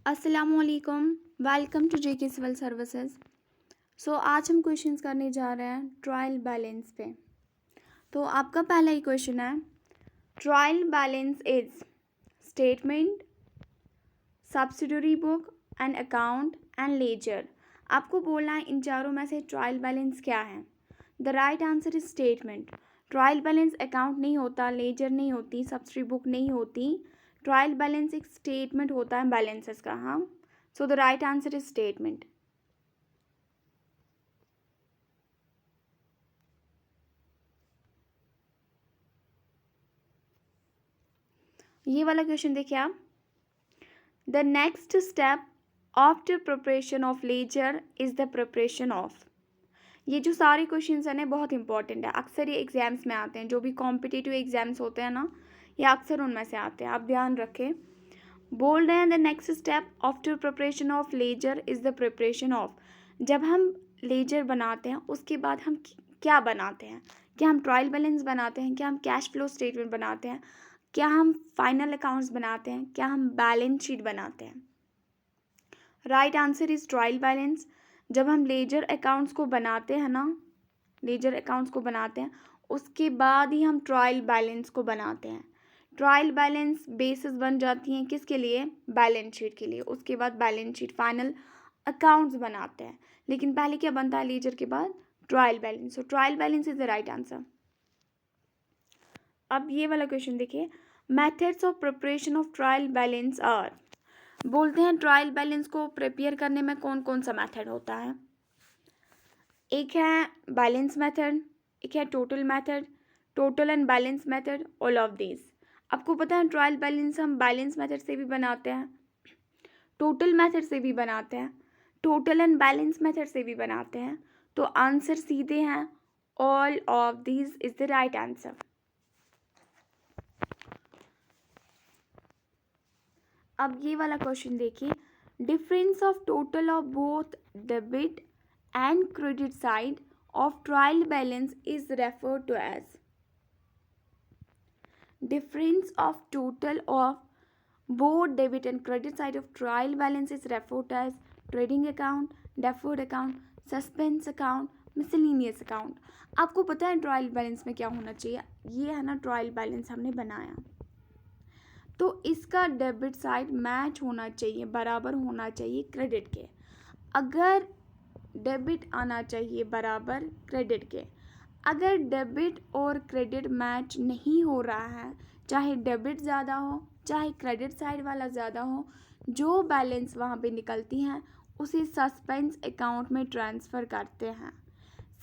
अस्सलामुअलैकुम। Welcome to JK civil services. आज हम क्वेश्चंस करने जा रहे हैं ट्रायल बैलेंस पे। तो आपका पहला ही क्वेश्चन है, trial balance is statement, subsidiary book and account and ledger. आपको बोलना है इन चारों में से ट्रायल बैलेंस क्या है। The right answer is statement. Trial balance account नहीं होता, लेजर नहीं होती, सब्सिडरी बुक नहीं होती। ट्रायल बैलेंस एक स्टेटमेंट होता है बैलेंसेस का। हाँ, so the right answer is statement. ये वाला क्वेश्चन देखिए आप, the next step after preparation of ledger is the preparation of. ये जो सारे क्वेश्चंस हैं ना बहुत इंपॉर्टेंट है, अक्सर ये एग्जाम्स में आते हैं, जो भी कॉम्पिटिटिव एग्जाम्स होते हैं ना ये अक्सर उनमें से आते हैं, आप ध्यान रखें। बोल रहे हैं the next step after preparation of ledger is the preparation of. जब हम लेजर बनाते हैं उसके बाद हम क्या बनाते हैं? क्या हम ट्रायल बैलेंस बनाते हैं? क्या हम कैश फ्लो स्टेटमेंट बनाते हैं? क्या हम फाइनल अकाउंट्स बनाते हैं? क्या हम बैलेंस शीट बनाते हैं? Right answer is trial balance. जब हम लेजर अकाउंट्स को बनाते हैं ना, लेजर अकाउंट्स को बनाते हैं उसके बाद ही हम ट्रायल बैलेंस को बनाते हैं। ट्रायल बैलेंस बेसिस बन जाती हैं किसके लिए? बैलेंस शीट के लिए। उसके बाद बैलेंस शीट फाइनल अकाउंट्स बनाते हैं, लेकिन पहले क्या बनता है लेजर के बाद? Trial balance. So trial balance is the right answer. अब ये वाला क्वेश्चन देखिए, methods of preparation of trial balance are. बोलते हैं ट्रायल बैलेंस को प्रिपेयर करने में कौन कौन सा मेथड होता है। एक है बैलेंस मेथड, एक है total method, total and balance method, all of this. आपको पता है ट्रायल बैलेंस हम बैलेंस मेथड से भी बनाते हैं, टोटल मेथड से भी बनाते हैं, टोटल एंड बैलेंस मेथड से भी बनाते हैं। तो आंसर सीधे हैं, all of this is the right answer. अब ये वाला क्वेश्चन देखिए, difference of total of both debit and credit side of trial balance is referred to as. Difference of total of both debit and credit side of trial balance is referred to as trading account, deferred account, suspense account, miscellaneous account। आपको पता है trial balance में क्या होना चाहिए? ये है ना ट्रायल बैलेंस हमने बनाया, तो इसका डेबिट साइड मैच होना चाहिए, बराबर होना चाहिए क्रेडिट के। अगर डेबिट आना चाहिए बराबर क्रेडिट के। अगर डेबिट और क्रेडिट मैच नहीं हो रहा है, चाहे डेबिट ज़्यादा हो चाहे क्रेडिट साइड वाला ज़्यादा हो, जो बैलेंस वहाँ पे निकलती हैं उसे सस्पेंस अकाउंट में ट्रांसफ़र करते हैं।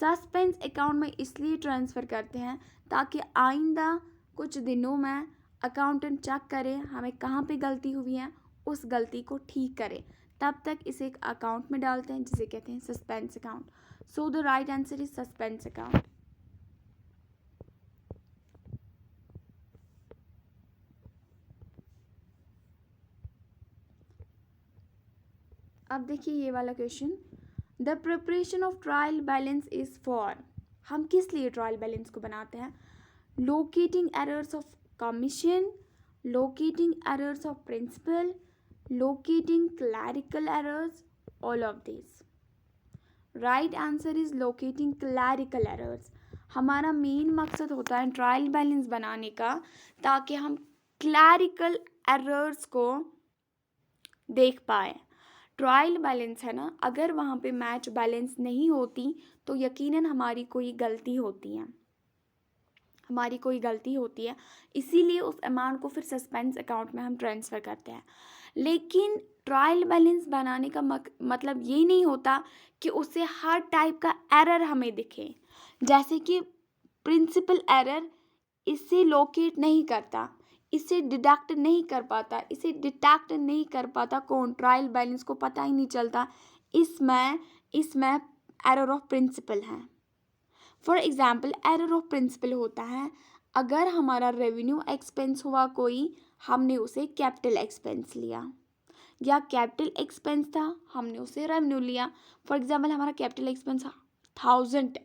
सस्पेंस अकाउंट में इसलिए ट्रांसफ़र करते हैं ताकि आइंदा कुछ दिनों में अकाउंटेंट चेक करे हमें कहाँ पे गलती हुई है, उस गलती को ठीक करे। तब तक इसे एक अकाउंट में डालते हैं जिसे कहते हैं suspense account. So the right answer is suspense account. अब देखिए ये वाला question, the preparation of trial balance is for. हम किस लिए ट्रायल बैलेंस को बनाते हैं? Locating errors of commission, locating errors of principle, locating clerical errors, all of this. Right answer is locating clerical errors. हमारा मेन मकसद होता है ट्रायल बैलेंस बनाने का ताकि हम क्लैरिकल एरर्स को देख पाए। ट्रायल बैलेंस है ना, अगर वहाँ पे मैच बैलेंस नहीं होती तो यकीनन हमारी कोई गलती होती है, हमारी कोई गलती होती है, इसीलिए उस अमाउंट को फिर सस्पेंस अकाउंट में हम ट्रांसफ़र करते हैं। लेकिन ट्रायल बैलेंस बनाने का मतलब ये नहीं होता कि उससे हर टाइप का एरर हमें दिखे। जैसे कि प्रिंसिपल एरर इससे लोकेट नहीं करता, इसे डिडक्ट नहीं कर पाता, इसे डिटेक्ट नहीं कर पाता कौन? ट्रायल बैलेंस को पता ही नहीं चलता इसमें एरर ऑफ प्रिंसिपल है। For example error of principle होता है अगर हमारा रेवेन्यू एक्सपेंस हुआ कोई, हमने उसे कैपिटल एक्सपेंस लिया, या कैपिटल एक्सपेंस था हमने उसे रेवेन्यू लिया। फॉर एग्जाम्पल हमारा कैपिटल एक्सपेंस 1000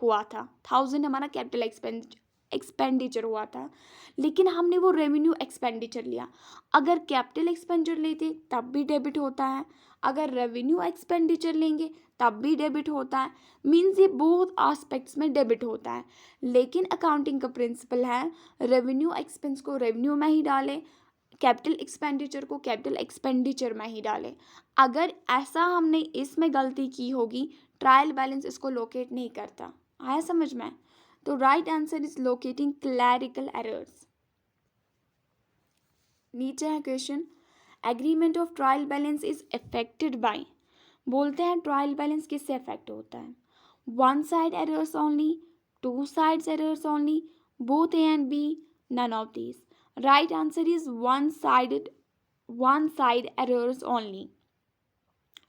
हुआ था, 1000 हमारा कैपिटल एक्सपेंस एक्सपेंडिचर हुआ था, लेकिन हमने वो रेवेन्यू एक्सपेंडिचर लिया। अगर कैपिटल एक्सपेंडिचर लेते तब भी डेबिट होता है, अगर रेवेन्यू एक्सपेंडिचर लेंगे तब भी डेबिट होता है। मीन्स ये बोथ एस्पेक्ट्स में डेबिट होता है। लेकिन अकाउंटिंग का प्रिंसिपल है रेवेन्यू एक्सपेंस को रेवेन्यू में ही डालें, कैपिटल एक्सपेंडिचर को कैपिटल एक्सपेंडिचर में ही डालें। अगर ऐसा हमने इसमें गलती की होगी, ट्रायल बैलेंस इसको लोकेट नहीं करता। आया समझ में? तो right answer is locating clerical errors. नीचे है question, agreement of trial balance is affected by. बोलते हैं ट्रायल बैलेंस किससे अफेक्ट होता है? One side errors only, two sides errors only, both A and B, none of these. Right answer is one side errors only.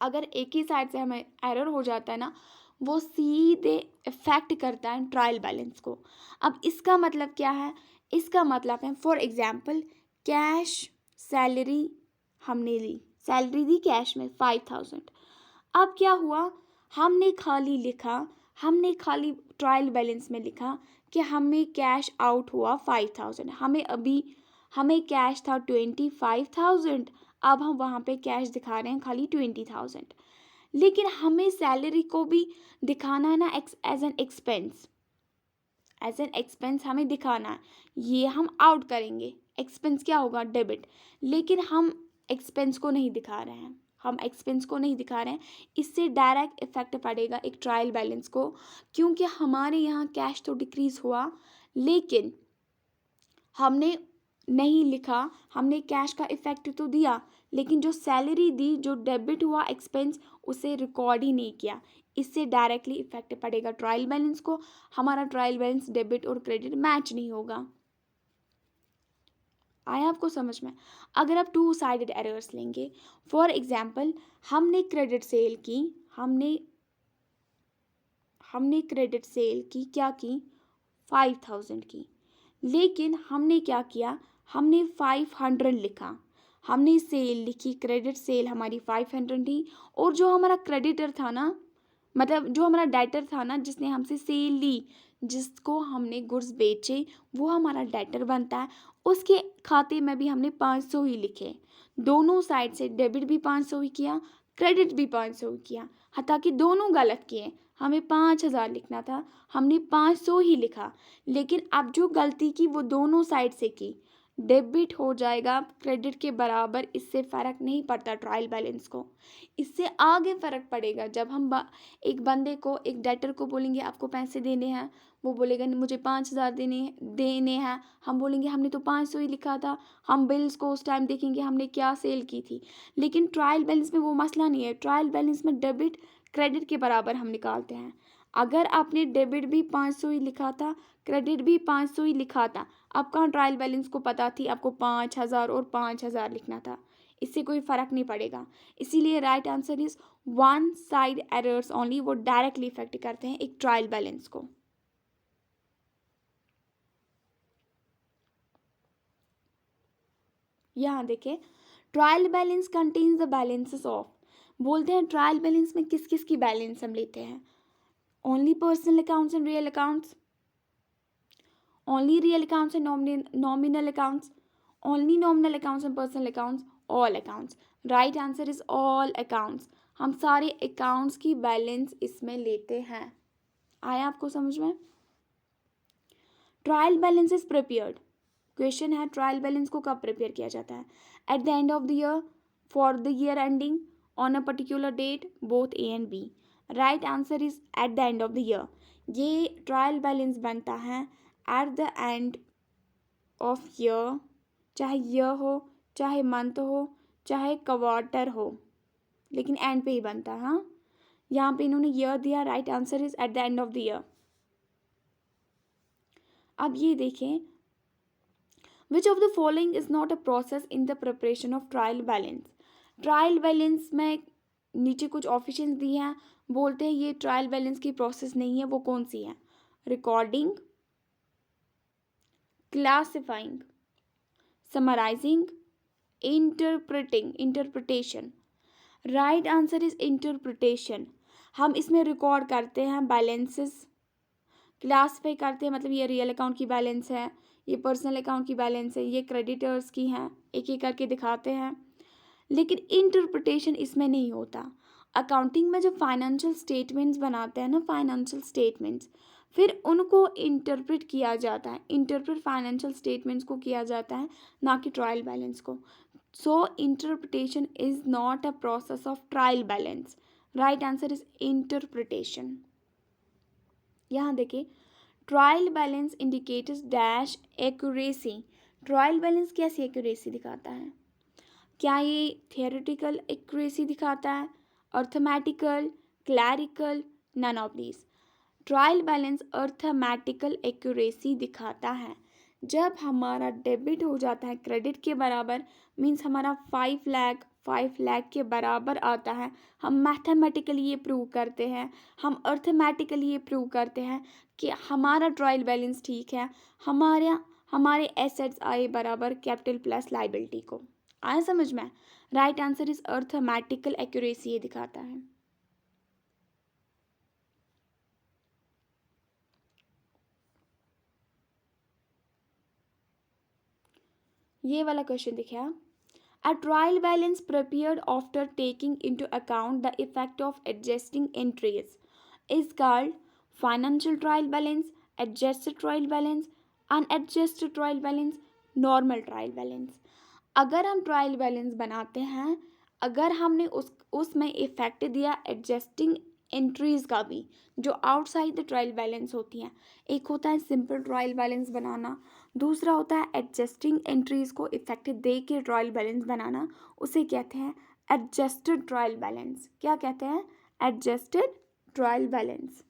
अगर एक ही side से हमें error हो जाता है ना, वो सीधे इफेक्ट करता है ट्रायल बैलेंस को। अब इसका मतलब क्या है? इसका मतलब है फॉर एग्जांपल कैश सैलरी हमने ली, सैलरी दी कैश में 5000। अब क्या हुआ, हमने खाली ट्रायल बैलेंस में लिखा कि हमें कैश आउट हुआ 5000। हमें कैश था 25000, अब हम वहाँ पे कैश दिखा रहे हैं खाली 20000। लेकिन हमें सैलरी को भी दिखाना है ना एज एन एक्सपेंस हमें दिखाना है। ये हम आउट करेंगे, एक्सपेंस क्या होगा? डेबिट। लेकिन हम एक्सपेंस को नहीं दिखा रहे हैं, इससे डायरेक्ट इफेक्ट पड़ेगा एक ट्रायल बैलेंस को, क्योंकि हमारे यहाँ कैश तो डिक्रीज हुआ, लेकिन हमने नहीं लिखा, हमने कैश का इफेक्ट तो दिया, लेकिन जो सैलरी दी, जो डेबिट हुआ एक्सपेंस, उसे रिकॉर्ड ही नहीं किया। इससे डायरेक्टली इफेक्ट पड़ेगा ट्रायल बैलेंस को। हमारा ट्रायल बैलेंस डेबिट और क्रेडिट मैच नहीं होगा। आया आपको समझ में? अगर आप टू साइडेड एरर्स लेंगे, फॉर एग्जाम्पल हमने क्रेडिट सेल की क्या की? 5000 की। लेकिन हमने क्या किया? हमने 500 लिखा, हमने सेल लिखी, क्रेडिट सेल हमारी 500 थी, और जो हमारा क्रेडिटर था ना, मतलब जो हमारा डेटर था ना, जिसने हमसे सेल ली, जिसको हमने गुड्स बेचे, वो हमारा डेटर बनता है। उसके खाते में भी हमने 500 ही लिखे। दोनों साइड से डेबिट भी 500 ही किया, क्रेडिट भी 500 ही किया। हालांकि दोनों गलत किए, हमें 5000 लिखना था, हमने 500 ही लिखा। लेकिन अब जो गलती की वो दोनों साइड से की, डेबिट हो जाएगा क्रेडिट के बराबर। इससे फ़र्क नहीं पड़ता ट्रायल बैलेंस को। इससे आगे फ़र्क पड़ेगा जब हम एक बंदे को, एक डेटर को बोलेंगे आपको पैसे देने हैं, वो बोलेगा मुझे 5000 देने हैं। हम बोलेंगे हमने तो 500 ही लिखा था। हम बिल्स को उस टाइम देखेंगे हमने क्या सेल की थी। लेकिन ट्रायल बैलेंस में वो मसला नहीं है। ट्रायल बैलेंस में डेबिट क्रेडिट के बराबर हम निकालते हैं। अगर आपने डेबिट भी 500 ही लिखा था, क्रेडिट भी 500 ही लिखा था, अब कहाँ ट्रायल बैलेंस को पता थी आपको 5000 और 5000 लिखना था। इससे कोई फ़र्क नहीं पड़ेगा। इसीलिए right answer is one side errors only, वो डायरेक्टली इफेक्ट करते हैं एक ट्रायल बैलेंस को। यहाँ देखें, trial balance contains the balances of. बोलते हैं ट्रायल बैलेंस में किस किस की बैलेंस हम लेते हैं? Only personal accounts and real accounts, only real accounts and nominal accounts, only nominal accounts and personal accounts, all accounts. Right answer is all accounts. हम सारे accounts की बैलेंस इसमें लेते हैं। आया आपको समझ में? Trial balance is prepared. Question है ट्रायल बैलेंस को कब प्रिपेयर किया जाता है? At the end of the year, for the year ending, on a particular date, both A and B. Right answer is at the end of the year. ये trial balance बनता है at the end of year, चाहे year हो, चाहे month हो, चाहे quarter हो, लेकिन एंड पे ही बनता है। हाँ, यहाँ पे इन्होंने ईयर दिया, right answer is at the end of the year. अब ये देखें, which of the following is not a process in the preparation of trial balance. Trial balance में नीचे कुछ ऑप्शंस दिए हैं, बोलते हैं ये ट्रायल बैलेंस की प्रोसेस नहीं है। वो कौन सी है? Recording, classifying, summarising, interpretation. Right answer is interpretation. हम इसमें रिकॉर्ड करते हैं बैलेंसेस, क्लासीफाई करते हैं, मतलब ये रियल अकाउंट की बैलेंस है, ये पर्सनल अकाउंट की बैलेंस है, ये क्रेडिटर्स की हैं, एक एक करके दिखाते हैं। लेकिन इंटरप्रिटेशन इसमें नहीं होता। अकाउंटिंग में जब फाइनेंशियल स्टेटमेंट्स बनाते हैं ना, फाइनेंशियल स्टेटमेंट्स, फिर उनको इंटरप्रेट किया जाता है, इंटरप्रेट फाइनेंशियल स्टेटमेंट्स को किया जाता है, ना कि ट्रायल बैलेंस को। So interpretation is not a process of trial balance. Right answer is interpretation. यहाँ देखिए, trial balance indicates dash accuracy. Trial balance कैसी एक्यूरेसी दिखाता है? क्या ये थियोरेटिकल एक्यूरेसी दिखाता है, arithmetical, clerical? None of these. Trial balance arithmetical accuracy दिखाता है। जब हमारा डेबिट हो जाता है क्रेडिट के बराबर, मीन्स हमारा 5 लाख के बराबर आता है, हम मैथमेटिकली ये प्रूव करते हैं, हम अर्थमेटिकली ये प्रूव करते हैं कि हमारा ट्रायल बैलेंस ठीक है, हमारे एसेट्स आए बराबर कैपिटल प्लस लाइबिलिटी को। आया समझ में? Right answer is arithmetical accuracy ये दिखाता है। ये वाला क्वेश्चन देखिए, a trial balance prepared after taking into account the effect of adjusting entries is called financial trial balance, adjusted trial balance, unadjusted trial balance, normal trial balance। अगर हम trial balance बनाते हैं, अगर हमने उसमें इफेक्ट दिया adjusting entries का भी, जो आउटसाइड द ट्रायल बैलेंस होती हैं, एक होता है सिंपल ट्रायल बैलेंस बनाना, दूसरा होता है एडजस्टिंग एंट्रीज को इफेक्ट दे के ट्रायल बैलेंस बनाना, उसे कहते हैं एडजस्टेड ट्रायल बैलेंस। क्या कहते हैं? Adjusted trial balance.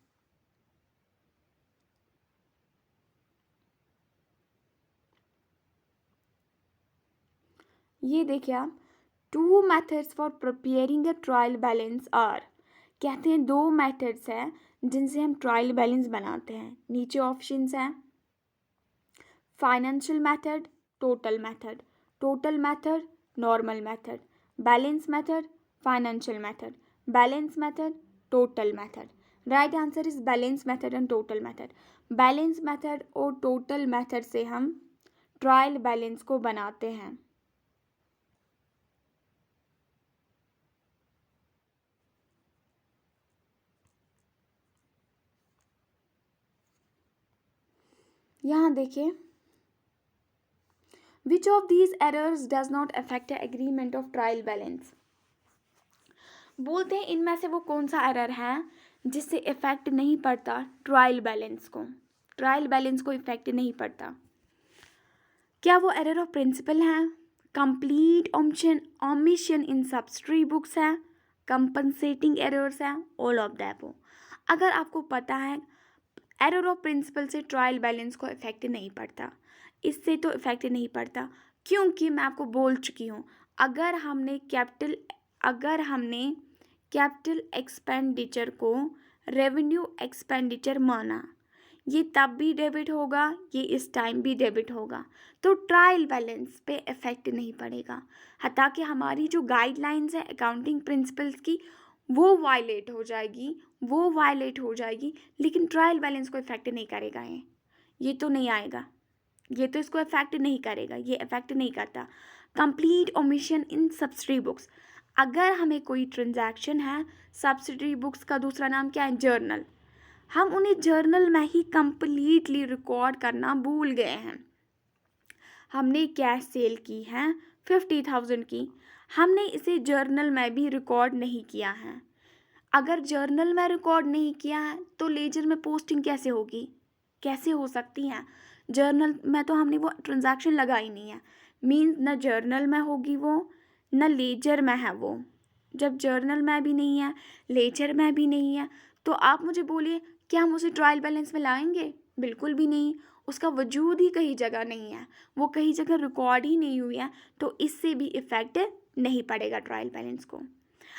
ये देखिए आप, 2 methods for preparing a trial balance are. कहते हैं 2 मेथड्स हैं जिनसे हम ट्रायल बैलेंस बनाते हैं। नीचे ऑप्शंस हैं, financial method, total method, total method, normal method, balance method, financial method, balance method, total method. Right answer is balance method and total method. Balance method और टोटल मेथड से हम trial balance को बनाते हैं। यहाँ देखिए, which of these errors does not affect agreement of trial balance. बोलते हैं इनमें से वो कौन सा एरर है जिससे इफेक्ट नहीं पड़ता ट्रायल बैलेंस को, ट्रायल बैलेंस को इफेक्ट नहीं पड़ता। क्या वो एरर ऑफ प्रिंसिपल है, कंप्लीट ओमिशन इन सब्सिडरी बुक्स है, कंपनसेटिंग एरर्स है, ऑल ऑफ द अबव। अगर आपको पता है एरर ऑफ प्रिंसिपल से ट्रायल बैलेंस को इफेक्ट नहीं पड़ता, इससे तो इफेक्ट नहीं पड़ता, क्योंकि मैं आपको बोल चुकी हूँ, अगर हमने कैपिटल एक्सपेंडिचर को रेवेन्यू एक्सपेंडिचर माना, ये तब भी डेबिट होगा, ये इस टाइम भी डेबिट होगा, तो ट्रायल बैलेंस पे इफेक्ट नहीं पड़ेगा। हालांकि हमारी जो गाइडलाइंस है अकाउंटिंग प्रिंसिपल्स की, वो वायलेट हो जाएगी, लेकिन ट्रायल बैलेंस को इफेक्ट नहीं करेगा। ये तो नहीं आएगा, ये तो इसको इफेक्ट नहीं करेगा, ये इफेक्ट नहीं करता। कंप्लीट ओमिशन इन सब्सिडरी बुक्स, अगर हमें कोई ट्रांजैक्शन है, सब्सिडरी बुक्स का दूसरा नाम क्या है? जर्नल, हम उन्हें जर्नल में ही कंप्लीटली रिकॉर्ड करना भूल गए हैं। हमने कैश सेल की है 50,000 की, हमने इसे जर्नल में भी रिकॉर्ड नहीं किया है। अगर जर्नल में रिकॉर्ड नहीं किया है तो लेजर में पोस्टिंग कैसे होगी, कैसे हो सकती हैं? जर्नल में तो हमने वो ट्रांजैक्शन लगाई नहीं है, मीन्स न जर्नल में होगी वो, न लेजर में है वो। जब जर्नल में भी नहीं है, लेजर में भी नहीं है, तो आप मुझे बोलिए क्या हम उसे ट्रायल बैलेंस में लाएंगे? बिल्कुल भी नहीं, उसका वजूद ही कहीं जगह नहीं है, वो कहीं जगह रिकॉर्ड ही नहीं हुई है, तो इससे भी इफेक्ट नहीं पड़ेगा ट्रायल बैलेंस को।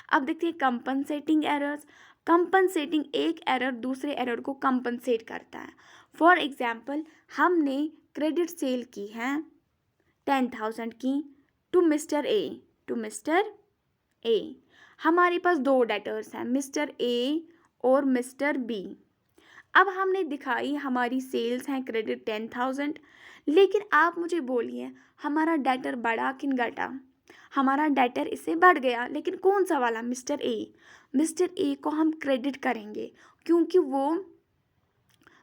अब देखते हैं कंपनसेटिंग एरर्स। कंपनसेटिंग, एक एरर दूसरे एरर को कंपनसेट करता है। फॉर एग्जाम्पल, हमने क्रेडिट सेल की है 10,000 की टू मिस्टर ए, हमारे पास 2 डेटर्स हैं, मिस्टर ए और मिस्टर बी। अब हमने दिखाई हमारी सेल्स हैं क्रेडिट 10,000, लेकिन आप मुझे बोलिए हमारा डेटर बढ़ा कि घटा। हमारा डेटर इससे बढ़ गया, लेकिन कौन सा वाला? Mister A. मिस्टर ए को हम क्रेडिट करेंगे क्योंकि वो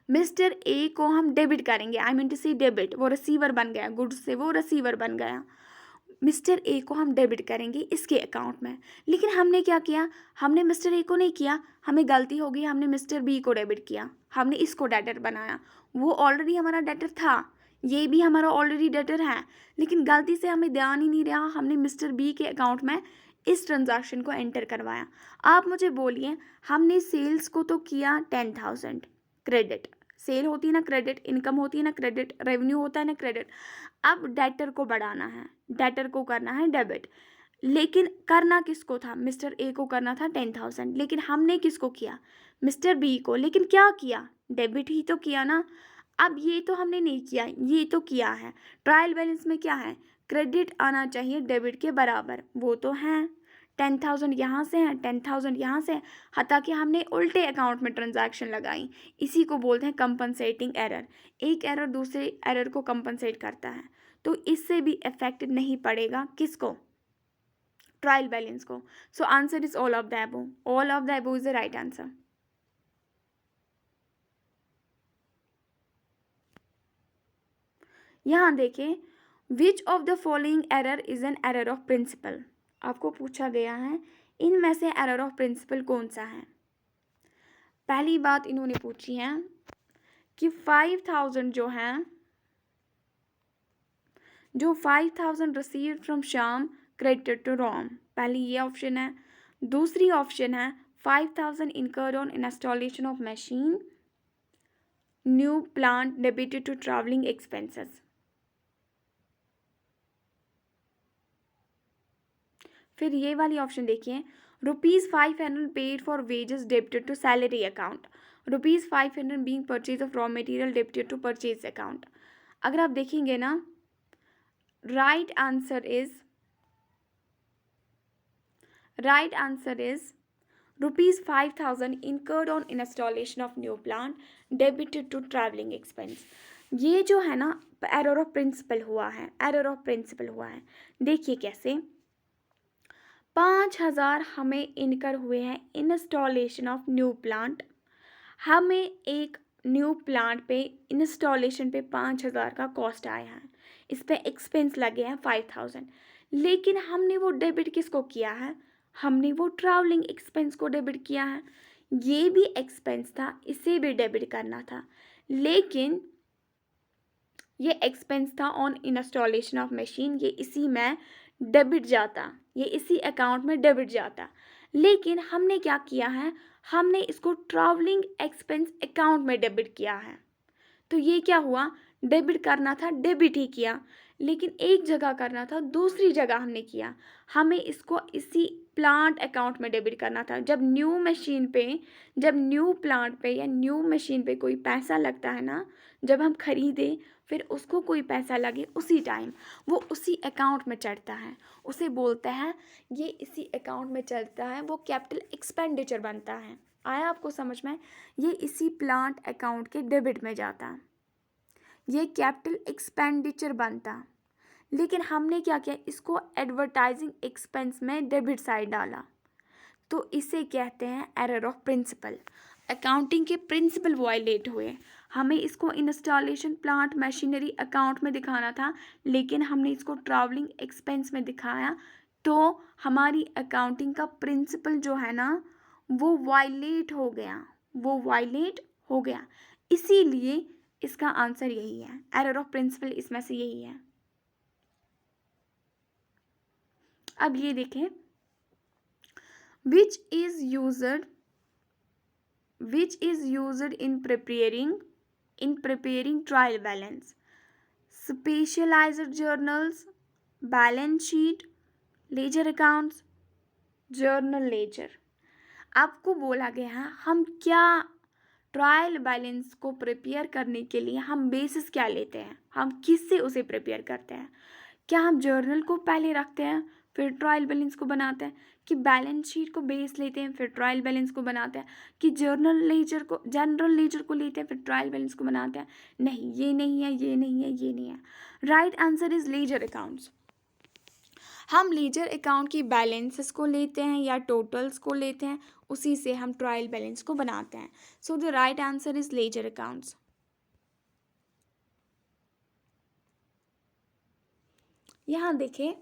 मिस्टर ए को हम डेबिट करेंगे, आई मीन टू से डेबिट, वो रिसीवर बन गया, गुड्स से वो रिसीवर बन गया। मिस्टर ए को हम डेबिट करेंगे इसके अकाउंट में, लेकिन हमने क्या किया? हमने मिस्टर ए को नहीं किया, हमें गलती हो गई, हमने मिस्टर बी को डेबिट किया, हमने इसको डेटर बनाया। वो ऑलरेडी हमारा डेटर था, ये भी हमारा ऑलरेडी डेटर है, लेकिन गलती से हमें ध्यान ही नहीं रहा, हमने मिस्टर बी के अकाउंट में इस ट्रांजैक्शन को एंटर करवाया। आप मुझे बोलिए, हमने सेल्स को तो किया 10,000 क्रेडिट, सेल होती है ना क्रेडिट, इनकम होती है ना क्रेडिट, रेवेन्यू होता है ना क्रेडिट। अब डेटर को बढ़ाना है, डेटर को करना है डेबिट, लेकिन करना किसको था? मिस्टर ए को करना था 10,000, लेकिन हमने किसको किया? मिस्टर बी को। लेकिन क्या किया? डेबिट ही तो किया ना। अब ये तो हमने नहीं किया, ये तो किया है। ट्रायल बैलेंस में क्या है? क्रेडिट आना चाहिए डेबिट के बराबर, वो तो है। 10,000 यहाँ से है, 10,000 यहाँ से, हालांकि हमने उल्टे अकाउंट में ट्रांजैक्शन लगाई। इसी को बोलते हैं कंपनसेटिंग एरर। एक एरर दूसरे एरर को कंपनसेट करता है, तो इससे भी इफेक्ट नहीं पड़ेगा किसको? ट्रायल बैलेंस को। So answer is all of the above. All of the above is the right answer. यहाँ देखिए, which of the following error is an error of principle. आपको पूछा गया है इनमें से एरर ऑफ प्रिंसिपल कौन सा है। पहली बात इन्होंने पूछी है कि 5,000 जो 5,000 received from Shyam credited to Ram, पहली ये ऑप्शन है। दूसरी ऑप्शन है 5,000 incurred on installation of machine, new plant debited to traveling expenses। फिर ये वाली ऑप्शन देखिए, ₹500 paid for wages debited to salary account, ₹500 being purchase of raw material debited to purchase account. अगर आप देखेंगे ना, right answer is ₹5,000 incurred on installation of new plant debited to traveling expense। ये जो है ना एरर ऑफ प्रिंसिपल हुआ है, एरर ऑफ प्रिंसिपल हुआ है। देखिए कैसे, 5,000 हमें इनकर हुए हैं इंस्टॉलेशन ऑफ न्यू प्लांट। हमें एक न्यू प्लांट पे इंस्टॉलेशन पे 5,000 का कॉस्ट आया है, इस पे एक्सपेंस लगे हैं 5,000, लेकिन हमने वो डेबिट किसको किया है? हमने वो ट्रैवलिंग एक्सपेंस को डेबिट किया है। ये भी एक्सपेंस था, इसे भी डेबिट करना था, लेकिन ये एक्सपेंस था ऑन इंस्टॉलेशन ऑफ मशीन, ये इसी में डेबिट जाता, ये इसी अकाउंट में डेबिट जाता। लेकिन हमने क्या किया है? हमने इसको ट्रैवलिंग एक्सपेंस अकाउंट में डेबिट किया है, तो ये क्या हुआ? डेबिट करना था, डेबिट ही किया, लेकिन एक जगह करना था, दूसरी जगह हमने किया। हमें इसको इसी प्लांट अकाउंट में डेबिट करना था। जब न्यू प्लांट पे या न्यू मशीन पे कोई पैसा लगता है ना, जब हम खरीदें फिर उसको कोई पैसा लगे, उसी टाइम वो उसी अकाउंट में चढ़ता है, उसे बोलते हैं ये इसी अकाउंट में चलता है, वो कैपिटल एक्सपेंडिचर बनता है। आया आपको समझ में? ये इसी प्लांट अकाउंट के डेबिट में जाता है, ये कैपिटल एक्सपेंडिचर बनता। लेकिन हमने क्या किया? इसको एडवर्टाइजिंग एक्सपेंस में डेबिट साइड डाला, तो इसे कहते हैं एरर ऑफ प्रिंसिपल। अकाउंटिंग के प्रिंसिपल वायलेट हुए। हमें इसको इंस्टॉलेशन प्लांट मशीनरी अकाउंट में दिखाना था, लेकिन हमने इसको ट्रैवलिंग एक्सपेंस में दिखाया, तो हमारी अकाउंटिंग का प्रिंसिपल जो है ना वो वायलेट हो गया, इसीलिए इसका आंसर यही है, एरर ऑफ प्रिंसिपल इसमें से यही है। अब ये देखें, which is used in preparing trial balance, specialized journals, balance sheet, ledger accounts, journal ledger। आपको बोला गया है हम क्या ट्रायल बैलेंस को प्रिपेयर करने के लिए हम बेसिस क्या लेते हैं, हम किससे उसे प्रिपेयर करते हैं? क्या हम जर्नल को पहले रखते हैं, फिर ट्रायल बैलेंस को बनाते हैं, कि बैलेंस शीट को बेस लेते हैं फिर ट्रायल बैलेंस को बनाते हैं, कि जनरल लेजर को लेते हैं फिर ट्रायल बैलेंस को बनाते हैं? नहीं, ये नहीं है, ये नहीं है, ये नहीं है। Right answer is ledger accounts. हम लेजर अकाउंट की बैलेंसेस को लेते हैं या टोटल्स को लेते हैं, उसी से हम ट्रायल बैलेंस को बनाते हैं। सो the right answer is ledger accounts. यहाँ देखें,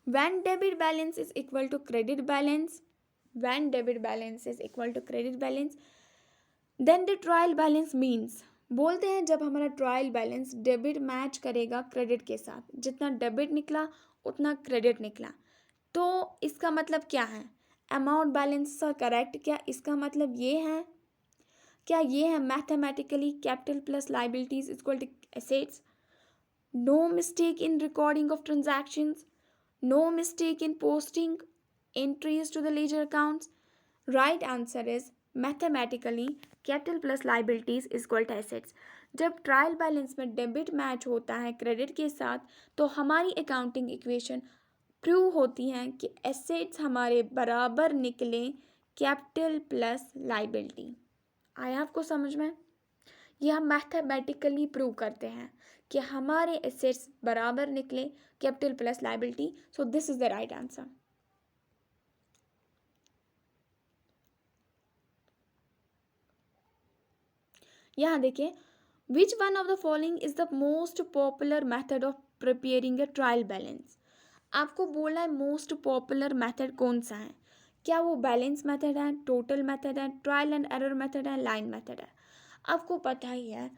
when debit balance is equal to credit balance, when debit balance is equal to credit balance, then the trial balance means, बोलते हैं जब हमारा ट्रायल बैलेंस डेबिट मैच करेगा credit के साथ, जितना डेबिट निकला उतना क्रेडिट निकला, तो इसका मतलब क्या है? Amount balance correct? क्या इसका मतलब ये है? क्या ये है mathematically capital plus liabilities equal to assets? No mistake in recording of transactions, no mistake in posting entries to the ledger accounts? Right answer is mathematically capital plus liabilities is equal to assets. जब trial balance में debit match होता है credit के साथ, तो हमारी accounting equation prove होती हैं कि एसेट्स हमारे बराबर निकले कैपिटल प्लस लाइबिलिटी। आया आपको समझ में? ये हम मैथमेटिकली प्रूव करते हैं कि हमारे एसेट्स बराबर निकले capital plus liability. So this is the right answer. यहाँ देखिए, which one of the following is the most popular method of preparing a trial balance? आपको बोला है मोस्ट पॉपुलर मेथड कौन सा है। क्या वो बैलेंस मेथड है, टोटल मेथड है, ट्रायल एंड एरर मेथड है, लाइन मेथड है? आपको पता ही है,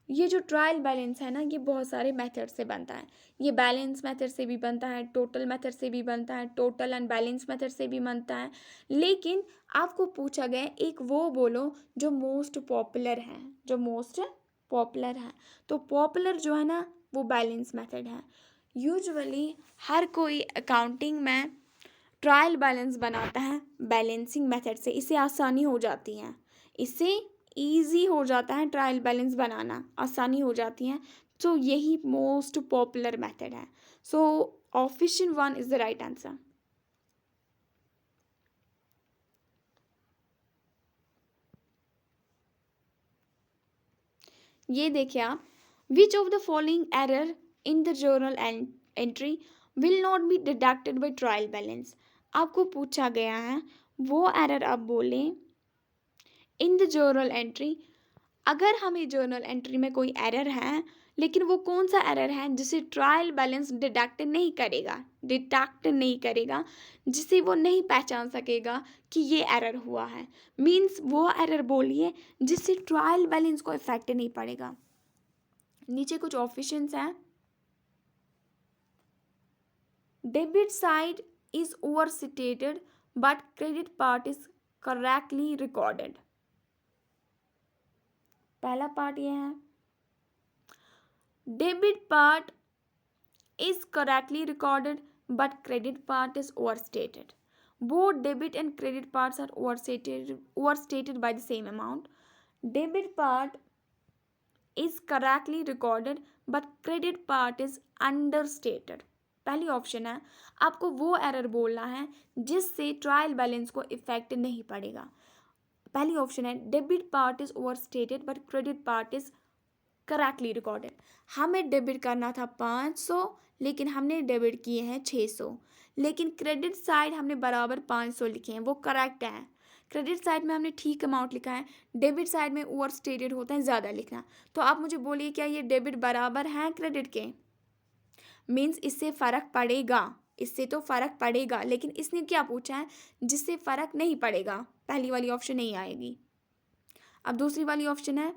ये जो ट्रायल बैलेंस है ना, ये बहुत सारे मेथड से बनता है। ये बैलेंस मेथड से भी बनता है, टोटल मेथड से भी बनता है, टोटल एंड बैलेंस मेथड से भी बनता है। लेकिन आपको पूछा गया एक वो बोलो जो मोस्ट पॉपुलर है, जो मोस्ट पॉपुलर है। तो पॉपुलर जो है ना, वो बैलेंस मेथड है। यूजुअली हर कोई अकाउंटिंग में ट्रायल बैलेंस बनाता है बैलेंसिंग मेथड से, इससे आसानी हो जाती है, इससे ईजी हो जाता है ट्रायल बैलेंस बनाना, आसानी हो जाती है। सो यही मोस्ट पॉपुलर मेथड है। So option 1 is the right answer. ये देखिए आप, विच of the following error in the journal entry will not be deducted by trial balance? आपको पूछा गया है वो एरर आप बोलें इन द जर्नल एंट्री। अगर हमें जर्नल एंट्री में कोई एरर है, लेकिन वो कौन सा एरर है जिसे ट्रायल बैलेंस डिडक्ट नहीं करेगा, जिसे वो नहीं पहचान सकेगा कि ये एरर हुआ है। मीन्स वो एरर बोलिए जिससे ट्रायल बैलेंस को इफेक्ट नहीं पड़ेगा। नीचे कुछ ऑप्शंस हैं। Debit side is over stated but credit part is correctly recorded. पहला पार्ट ये है, debit part is correctly recorded but credit part is overstated. Both debit and credit parts are overstated by the same amount. Debit part is correctly recorded but credit part is understated. पहली option है, आपको वो error बोलना है जिससे trial balance को effect नहीं पड़ेगा। पहली ऑप्शन है, debit part is overstated but credit part is correctly recorded. हमें डेबिट करना था 500, लेकिन हमने डेबिट किए हैं 600, लेकिन क्रेडिट साइड हमने बराबर 500 लिखे हैं, वो करेक्ट है। क्रेडिट साइड में हमने ठीक अमाउंट लिखा है, डेबिट साइड में ओवर स्टेटेड होता है ज़्यादा लिखना। तो आप मुझे बोलिए, क्या ये डेबिट बराबर है क्रेडिट के? मीन्स इससे फ़र्क पड़ेगा, इससे तो फ़र्क पड़ेगा, लेकिन इसने क्या पूछा है जिससे फ़र्क नहीं पड़ेगा, पहली वाली ऑप्शन नहीं आएगी। अब दूसरी वाली ऑप्शन है,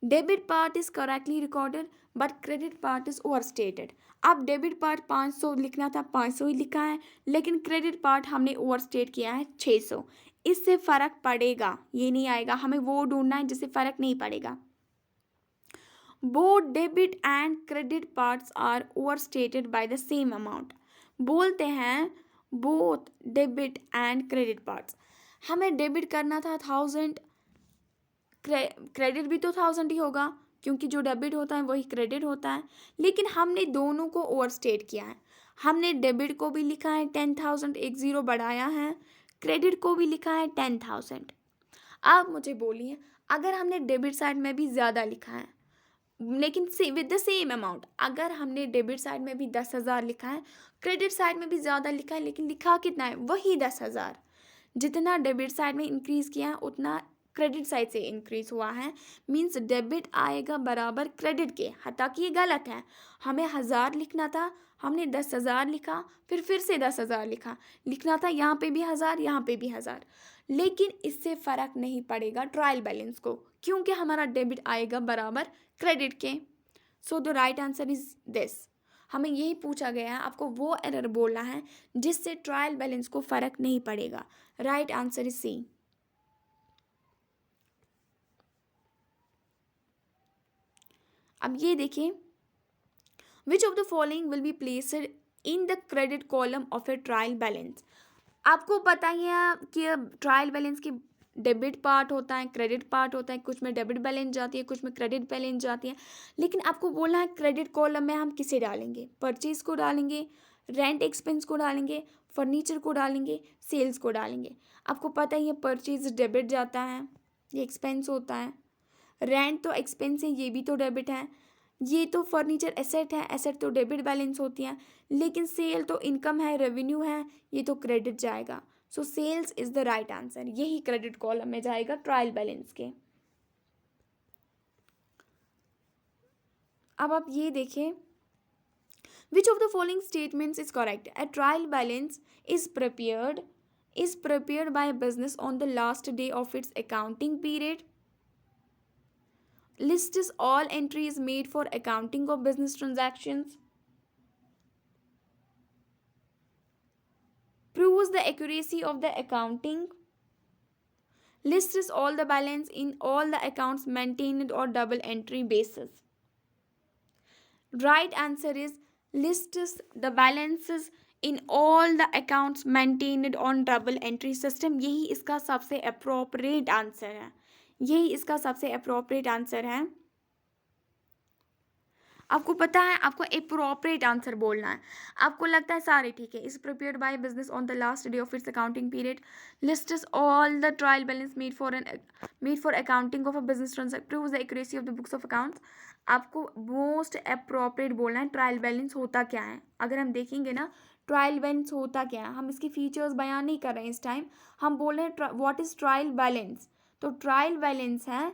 debit part is correctly recorded but credit part is overstated. अब डेबिट पार्ट 500 लिखना था, 500 ही लिखा है, लेकिन क्रेडिट पार्ट हमने ओवरस्टेट किया है 600। इससे फ़र्क पड़ेगा, ये नहीं आएगा, हमें वो ढूंढना है जिससे फ़र्क नहीं पड़ेगा। Both debit and credit parts are overstated by the same amount. बोलते हैं both debit and credit parts, हमें डेबिट करना था 1000, क्रेडिट भी तो 1000 ही होगा, क्योंकि जो डेबिट होता है वही क्रेडिट होता है, लेकिन हमने दोनों को ओवरस्टेट किया है। हमने डेबिट को भी लिखा है 10,000, एक ज़ीरो बढ़ाया है, क्रेडिट को भी लिखा है 10,000। आप मुझे बोलिए, अगर हमने डेबिट साइड में भी ज़्यादा लिखा है लेकिन विद द सेम अमाउंट, अगर हमने डेबिट साइड में भी 10,000 लिखा है, क्रेडिट साइड में भी ज़्यादा लिखा है, लेकिन लिखा कितना है, वही 10,000। जितना डेबिट साइड में इंक्रीज़ किया है उतना क्रेडिट साइड से इंक्रीज़ हुआ है, मीन्स डेबिट आएगा बराबर क्रेडिट के। हालांकि ये गलत है, हमें 1000 लिखना था, हमने 10,000 लिखा, फिर से 10,000 लिखना था, यहाँ पे भी 1000, यहाँ पे भी 1000, लेकिन इससे फ़र्क नहीं पड़ेगा ट्रायल बैलेंस को, क्योंकि हमारा डेबिट आएगा बराबर क्रेडिट के। सो the right answer is this. हमें यही पूछा गया है, आपको वो एरर बोलना है जिससे ट्रायल बैलेंस को फ़र्क नहीं पड़ेगा। Right answer is C. अब ये देखिए, which of the following will be placed in the credit column of a trial balance. आपको पता ही है कि ट्रायल बैलेंस की डेबिट पार्ट होता है, क्रेडिट पार्ट होता है, कुछ में डेबिट बैलेंस जाती है, कुछ में क्रेडिट बैलेंस जाती है, लेकिन आपको बोलना है क्रेडिट कॉलम में हम किसे डालेंगे, परचेज को डालेंगे, रेंट एक्सपेंस को डालेंगे, फर्नीचर को डालेंगे, सेल्स को डालेंगे। आपको पता ही है परचेज डेबिट जाता है, ये एक्सपेंस होता है, रेंट तो एक्सपेंस है, ये भी तो डेबिट है, ये तो फर्नीचर एसेट है, एसेट तो डेबिट बैलेंस होती है, लेकिन सेल तो इनकम है, रेवेन्यू है, ये तो क्रेडिट जाएगा। So sales is the right answer, यही क्रेडिट कॉलम में जाएगा ट्रायल बैलेंस के। अब आप ये देखें, which of the following statements is correct. A trial balance is prepared by a business on the last day of its accounting period. Lists all entries made for accounting of business transactions. Proves the accuracy of the accounting. Lists all the balance in all the accounts maintained on double entry basis. Right answer is lists the balances in all the accounts maintained on double entry system। यही इसका सबसे appropriate answer है, यही इसका सबसे appropriate answer है। आपको पता है, आपको एप्रोप्रिएट आंसर बोलना है। आपको लगता है सारे ठीक है, is prepared by business on the last day of its accounting period, lists all the trial balance made for accounting of a business transaction, proves the accuracy of the books of accounts. आपको most appropriate बोलना है trial balance होता क्या है। अगर हम देखेंगे ना ट्रायल बैलेंस होता क्या है, हम इसकी फीचर्स बयान नहीं कर रहे हैं इस टाइम, हम बोल रहे हैं व्हाट इज ट्रायल बैलेंस। तो ट्रायल बैलेंस है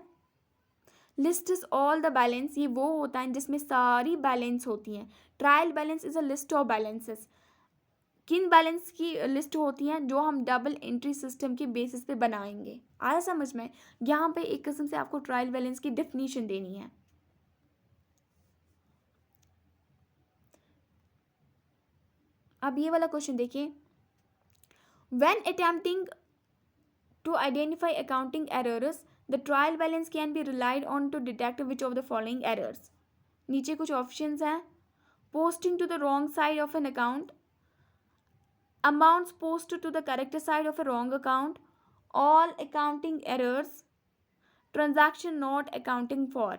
लिस्ट ऑल द बैलेंस, ये वो होता है जिसमें सारी बैलेंस होती हैं। Trial balance is a list of balances. किन बैलेंस की लिस्ट होती हैं, जो हम डबल एंट्री सिस्टम के बेसिस पे बनाएंगे। आया समझ में। यहाँ पे एक किस्म से आपको ट्रायल बैलेंस की डेफिनेशन देनी है। अब ये वाला क्वेश्चन देखिए, when attempting to identify accounting errors the trial balance can be relied on to detect which of the following errors. नीचे कुछ ऑप्शंस हैं, posting to the wrong side of an account, amounts posted to the correct side of a wrong account, all accounting errors, transaction not accounting for।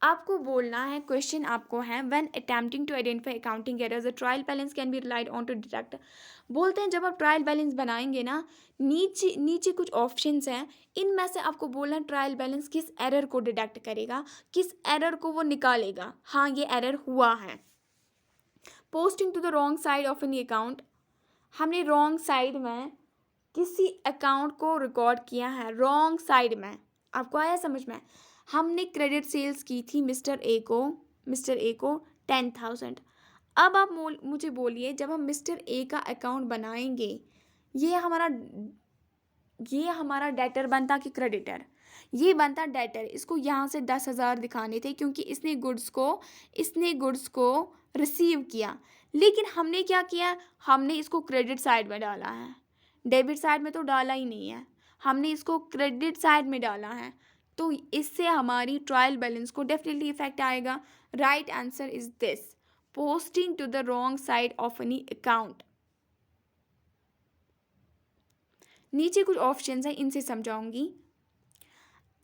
आपको बोलना है, question आपको है, when attempting to identify accounting errors the trial balance can be relied on to detect. बोलते हैं जब आप trial balance बनाएंगे ना, नीचे नीचे कुछ ऑप्शंस हैं, इनमें से आपको बोलना है ट्रायल बैलेंस किस एरर को डिटेक्ट करेगा, किस एरर को वो निकालेगा। हाँ, ये एरर हुआ है। Posting to the wrong side of any account, हमने रॉन्ग साइड में किसी अकाउंट को रिकॉर्ड किया है, रॉन्ग साइड में। आपको आया समझ में। हमने क्रेडिट सेल्स की थी मिस्टर ए को 10,000। अब आप मुझे बोलिए, जब हम मिस्टर ए का अकाउंट बनाएंगे, ये हमारा डेटर बनता कि क्रेडिटर। ये बनता डेटर। इसको यहाँ से 10,000 दिखाने थे क्योंकि इसने गुड्स को रिसीव किया, लेकिन हमने क्या किया, हमने इसको क्रेडिट साइड में डाला है, डेबिट साइड में तो डाला ही नहीं है, हमने इसको क्रेडिट साइड में डाला है, तो इससे हमारी ट्रायल बैलेंस को डेफिनेटली इफेक्ट आएगा। Right answer is this, posting to the wrong side of any account. नीचे कुछ ऑप्शंस हैं, इनसे समझाऊंगी।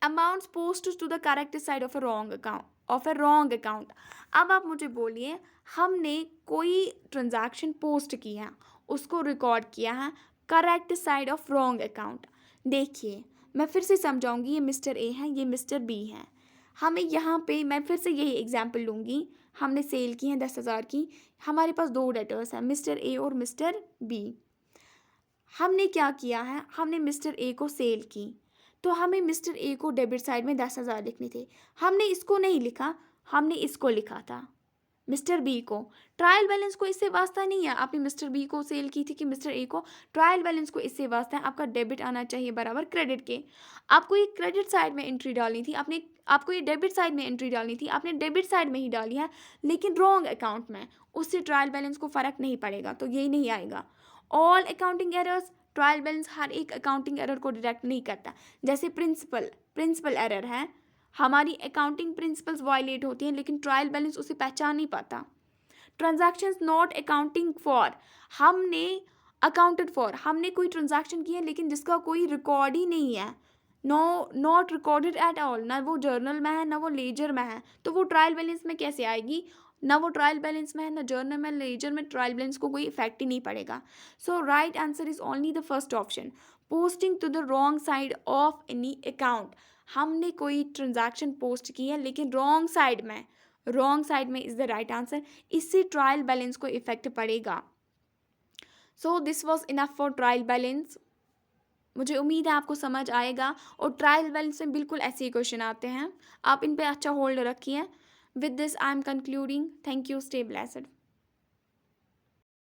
Amounts posted to the correct side of a wrong account, of a wrong account. अब आप मुझे बोलिए, हमने कोई ट्रांजैक्शन पोस्ट की है, उसको रिकॉर्ड किया है correct side of wrong account. देखिए मैं फिर से समझाऊंगी, ये मिस्टर ए है, ये मिस्टर बी है। हमें यहाँ पे मैं फिर से यही एग्जांपल लूँगी, हमने सेल की है 10,000 की, हमारे पास दो डेटर्स हैं मिस्टर ए और मिस्टर बी। हमने क्या किया है, हमने मिस्टर ए को सेल की, तो हमें मिस्टर ए को डेबिट साइड में 10,000 लिखने थे। हमने इसको नहीं लिखा, हमने इसको लिखा था मिस्टर बी को। ट्रायल बैलेंस को इससे वास्ता नहीं है, आपने मिस्टर बी को सेल की थी कि मिस्टर ए को, ट्रायल बैलेंस को इससे वास्ता है आपका डेबिट आना चाहिए बराबर क्रेडिट के। आपको ये क्रेडिट साइड में एंट्री डालनी थी, आपको ये डेबिट साइड में एंट्री डालनी थी, आपने डेबिट साइड में ही डाली है लेकिन रॉन्ग अकाउंट में, उससे ट्रायल बैलेंस को फ़र्क नहीं पड़ेगा, तो यही नहीं आएगा। All accounting errors, trial balance हर एक अकाउंटिंग एरर को डिटेक्ट नहीं करता। जैसे प्रिंसिपल एरर है, हमारी अकाउंटिंग प्रिंसिपल्स वायलेट होती हैं लेकिन ट्रायल बैलेंस उसे पहचान नहीं पाता। ट्रांजैक्शंस नॉट अकाउंटिंग फॉर, हमने अकाउंटेड फॉर, हमने कोई ट्रांजैक्शन की है लेकिन जिसका कोई रिकॉर्ड ही नहीं है, नॉट रिकॉर्डेड एट ऑल, ना वो जर्नल में है ना वो लेजर में है, तो वो ट्रायल बैलेंस में कैसे आएगी? ना वो ट्रायल बैलेंस में है ना जर्नल में, लेजर में ट्रायल बैलेंस को कोई इफेक्ट ही नहीं पड़ेगा। So right answer is only the first option, posting to the wrong side of any account. हमने कोई ट्रांजैक्शन पोस्ट की है लेकिन रॉन्ग साइड में इज द राइट आंसर, इससे ट्रायल बैलेंस को इफेक्ट पड़ेगा। So this was enough for trial balance. मुझे उम्मीद है आपको समझ आएगा, और ट्रायल बैलेंस में बिल्कुल ऐसे ही क्वेश्चन आते हैं, आप इन पे अच्छा होल्ड रखिए। With this I am concluding, thank you, stay blessed.